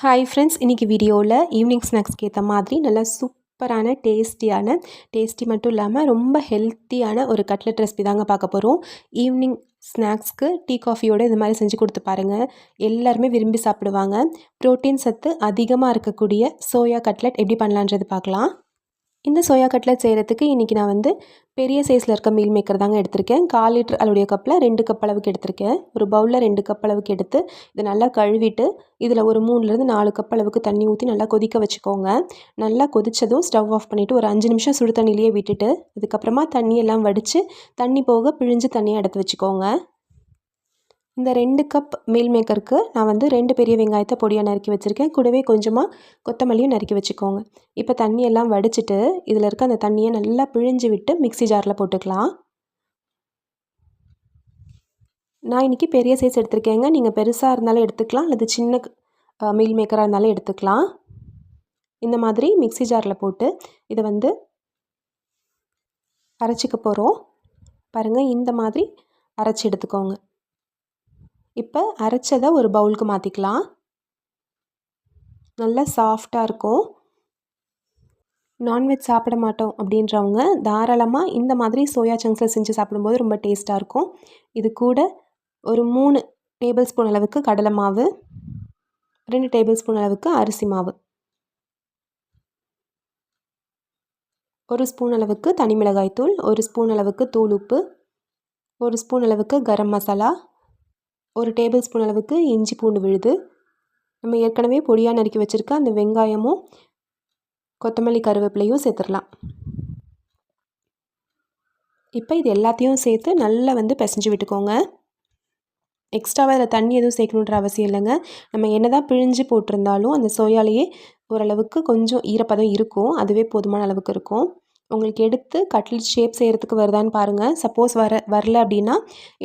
Hi friends, இன்றைக்கி வீடியோவில் evening ஸ்நாக்ஸ்க்கு ஏற்ற மாதிரி நல்லா சூப்பரான டேஸ்டி மட்டும் இல்லாமல் ரொம்ப ஹெல்த்தியான ஒரு கட்லெட் ரெசிபி தாங்க பார்க்க போகிறோம். ஈவினிங் ஸ்நாக்ஸ்க்கு டீ காஃபியோடு இது மாதிரி செஞ்சு கொடுத்து பாருங்கள். எல்லாருமே விரும்பி சாப்பிடுவாங்க. ப்ரோட்டீன் சத்து அதிகமாக இருக்கக்கூடிய சோயா கட்லெட் எப்படி பண்ணலான்றது பார்க்கலாம். இந்த சோயா கட்லெட் செய்கிறதுக்கு இன்றைக்கி நான் பெரிய சைஸில் இருக்க மீல் மேக்கர் தாங்க எடுத்திருக்கேன். 1/4 லிட்டர் அளவுடைய கப்பில் 2 கப் அளவுக்கு எடுத்திருக்கேன். ஒரு பவுலில் 2 கப் அளவுக்கு எடுத்து இதை நல்லா கழுவிட்டு இதில் ஒரு 3லேருந்து 4 கப் அளவுக்கு தண்ணி ஊற்றி நல்லா கொதிக்க வச்சுக்கோங்க. நல்லா கொதித்ததும் ஸ்டவ் ஆஃப் பண்ணிவிட்டு ஒரு 5 நிமிஷம் சுடு தண்ணியிலேயே விட்டுட்டு அதுக்கப்புறமா தண்ணியெல்லாம் வடித்து தண்ணி போக பிழிஞ்சு தண்ணியாக எடுத்து வச்சுக்கோங்க. இந்த 2 கப் மீல் மேக்கருக்கு நான் 2 பெரிய வெங்காயத்தை பொடியாக நறுக்கி வச்சுருக்கேன். கூடவே கொஞ்சமாக கொத்தமல்லியும் நறுக்கி வச்சுக்கோங்க. இப்போ தண்ணியெல்லாம் வடிச்சிட்டு இதில் இருக்க அந்த தண்ணியை நல்லா பிழிஞ்சு விட்டு மிக்ஸி ஜாரில் போட்டுக்கலாம். நான் இன்றைக்கி பெரிய சைஸ் எடுத்திருக்கேங்க. நீங்கள் பெருசாக இருந்தாலும் எடுத்துக்கலாம், அல்லது சின்ன மீல் மேக்கராக இருந்தாலும் எடுத்துக்கலாம். இந்த மாதிரி மிக்ஸி ஜாரில் போட்டு இதை அரைச்சிக்க போகிறோம். பாருங்கள், இந்த மாதிரி அரைச்சி எடுத்துக்கோங்க. இப்போ அரைச்சதை ஒரு பவுலுக்கு மாற்றிக்கலாம். நல்லா சாஃப்டாக இருக்கும். நான்வெஜ் சாப்பிட மாட்டோம் அப்படின்றவங்க தாராளமாக இந்த மாதிரி சோயா சங்க்ஸில் செஞ்சு சாப்பிடும்போது ரொம்ப டேஸ்ட்டாக இருக்கும். இது கூட ஒரு 3 டேபிள் ஸ்பூன் அளவுக்கு கடலை மாவு, 2 டேபிள் ஸ்பூன் அளவுக்கு அரிசி மாவு, 1 ஸ்பூன் அளவுக்கு தனி மிளகாய் தூள், 1 ஸ்பூன் அளவுக்கு தூள் உப்பு, 1 ஸ்பூன் அளவுக்கு கரம் மசாலா, 1 டேபிள் ஸ்பூன் அளவுக்கு இஞ்சி பூண்டு விழுது, நம்ம ஏற்கனவே பொடியாக நறுக்கி வச்சுருக்க அந்த வெங்காயமும் கொத்தமல்லி கருவேப்பிலையும் சேர்த்துடலாம். இப்போ இது எல்லாத்தையும் சேர்த்து நல்லா பிசைஞ்சு விட்டுக்கோங்க. எக்ஸ்ட்ராவாக அதில் தண்ணி எதுவும் சேர்க்கணுன்ற அவசியம் இல்லைங்க. நம்ம என்ன தான் பிழிஞ்சு போட்டிருந்தாலும் அந்த சோயாலேயே ஓரளவுக்கு கொஞ்சம் ஈரப்பதம் இருக்கும். அதுவே போதுமான அளவுக்கு இருக்கும். உங்களுக்கு எடுத்து கட்லெட் ஷேப் செய்கிறதுக்கு வருதான்னு பாருங்கள். சப்போஸ் வரல அப்படின்னா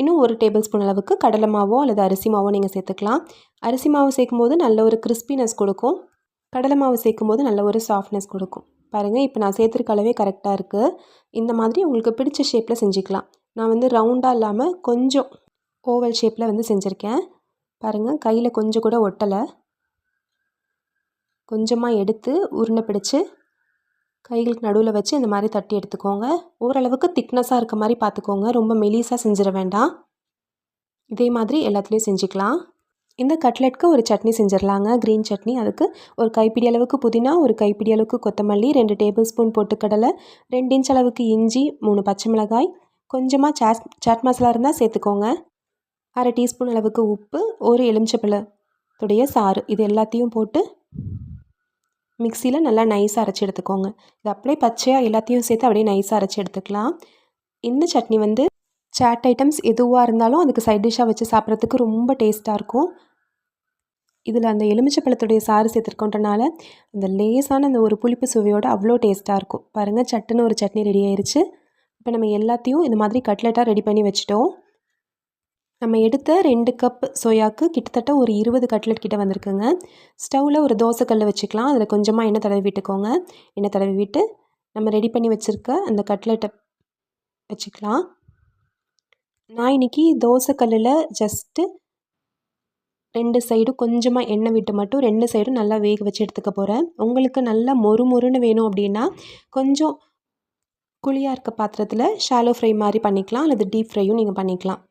இன்னும் 1 டேபிள் ஸ்பூன் அளவுக்கு கடலை மாவோ அல்லது அரிசி மாவோ நீங்கள் சேர்த்துக்கலாம். அரிசி மாவு சேர்க்கும்போது நல்ல ஒரு கிறிஸ்பினஸ் கொடுக்கும். கடலை மாவு சேர்க்கும்போது நல்ல ஒரு சாஃப்ட்னஸ் கொடுக்கும். பாருங்கள், இப்போ நான் சேர்த்துருக்க அளவே கரெக்டாக இருக்குது. இந்த மாதிரி உங்களுக்கு பிடிச்ச ஷேப்பில் செஞ்சுக்கலாம். நான் ரவுண்டாக இல்லாமல் கொஞ்சம் ஓவல் ஷேப்பில் செஞ்சுருக்கேன். பாருங்கள், கையில் கொஞ்சம் கூட ஒட்டலை. கொஞ்சமாக எடுத்து உருண்டை பிடிச்சி கைகளுக்கு நடுவில் வச்சு இந்த மாதிரி தட்டி எடுத்துக்கோங்க. ஓரளவுக்கு திக்னஸாக இருக்க மாதிரி பார்த்துக்கோங்க. ரொம்ப மெலிசாக செஞ்சிட வேண்டாம். இதே மாதிரி எல்லாத்துலேயும் செஞ்சுக்கலாம். இந்த கட்லெட்க்கு ஒரு சட்னி செஞ்சிடலாங்க, க்ரீன் சட்னி. அதுக்கு ஒரு கைப்பிடி அளவுக்கு புதினா, ஒரு கைப்பிடி அளவுக்கு கொத்தமல்லி, 2 டேபிள் ஸ்பூன் பொட்டுக்கடலை, 2 இன்ச் அளவுக்கு இஞ்சி, 3 பச்சை மிளகாய், கொஞ்சமாக சாட் மசாலா இருந்தால் சேர்த்துக்கோங்க, 1/2 டீஸ்பூன் அளவுக்கு உப்பு, ஒரு எலுமிச்சப்பழத்துடைய சாறு, இது எல்லாத்தையும் போட்டு மிக்சியில் நல்லா நைஸாக அரைச்சி எடுத்துக்கோங்க. இது அப்படியே பச்சையாக எல்லாத்தையும் சேர்த்து அப்படியே நைஸாக அரைச்சி எடுத்துக்கலாம். இந்த சட்னி சாட் ஐட்டம்ஸ் எதுவாக இருந்தாலும் அதுக்கு சைட் டிஷ்ஷாக வச்சு சாப்பிட்றதுக்கு ரொம்ப டேஸ்ட்டாக இருக்கும். இதில் அந்த எலுமிச்சப்பழத்துடைய சாறு சேர்த்துருக்கோன்றனால அந்த லேசான அந்த ஒரு புளிப்பு சுவையோடு அவ்வளோ டேஸ்ட்டாக இருக்கும். பாருங்கள், சட்டுன்னு ஒரு சட்னி ரெடி ஆயிடுச்சு. இப்போ நம்ம எல்லாத்தையும் இந்த மாதிரி கட்லெட்டாக ரெடி பண்ணி வச்சுட்டோம். நம்ம எடுத்த 2 கப் சோயாவுக்கு கிட்டத்தட்ட ஒரு 20 கட்லெட் கிட்ட வந்திருக்குங்க. ஸ்டவ்வில் ஒரு தோசைக்கல் வச்சுக்கலாம். அதில் கொஞ்சமாக எண்ணெய் தடவி விட்டுக்கோங்க. எண்ணெய் தடவி விட்டு நம்ம ரெடி பண்ணி வச்சுருக்க அந்த கட்லெட்டை வச்சுக்கலாம். நான் இன்றைக்கி தோசைக்கல்லில் ஜஸ்ட்டு 2 சைடும் கொஞ்சமாக எண்ணெய் விட்டு மட்டும் 2 சைடும் நல்லா வேக வச்சு எடுத்துக்க போகிறேன். உங்களுக்கு நல்லா மொறுன்னு வேணும் அப்படின்னா கொஞ்சம் குழியாக இருக்க பாத்திரத்தில் ஷாலோ ஃப்ரை மாதிரி பண்ணிக்கலாம், அல்லது டீப் ஃப்ரையும் நீங்கள் பண்ணிக்கலாம்.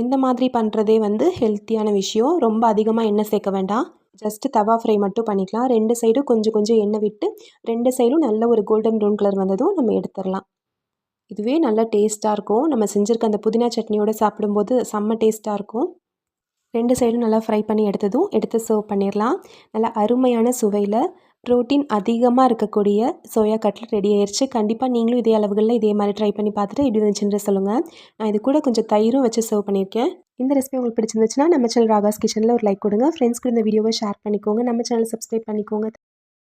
இந்த மாதிரி பண்ணுறதே ஹெல்த்தியான விஷயம். ரொம்ப அதிகமாக எண்ணெய் சேர்க்க வேண்டாம். ஜஸ்ட்டு தவா ஃப்ரை மட்டும் பண்ணிக்கலாம். 2 சைடும் கொஞ்சம் எண்ணெய் விட்டு 2 சைடும் நல்ல ஒரு கோல்டன் ப்ரௌன் கலர் வந்ததும் நம்ம எடுத்துடலாம். இதுவே நல்லா டேஸ்ட்டாக இருக்கும். நம்ம செஞ்சுருக்க அந்த புதினா சட்னியோடு சாப்பிடும்போது செம்ம டேஸ்ட்டாக இருக்கும். 2 சைடும் நல்லா ஃப்ரை பண்ணி எடுத்து சர்வ் பண்ணிடலாம். நல்லா அருமையான சுவையில் ப்ரோட்டீன் அதிகமாக இருக்கக்கூடிய சோயா கட்லெட் ரெடி ஆயிடுச்சு. கண்டிப்பாக நீங்களும் இதே அளவுகளில் இதே மாதிரி ட்ரை பண்ணி பார்த்துட்டு எப்படி இருந்துச்சுன்னு சொல்லுங்கள். நான் இது கூட கொஞ்சம் தயிரும் வச்சு சர்வ் பண்ணியிருக்கேன். இந்த ரெசிபி உங்களுக்கு பிடிச்சிருந்துச்சுன்னா நம்ம சேனல் ராகாஸ் கிச்சனில் ஒரு லைக் கொடுங்க. ஃப்ரெண்ட்ஸ்க்கு இந்த வீடியோவை ஷேர் பண்ணிக்கோங்க. நம்ம சேனலை சப்ஸ்கிரைப் பண்ணிக்கோங்க.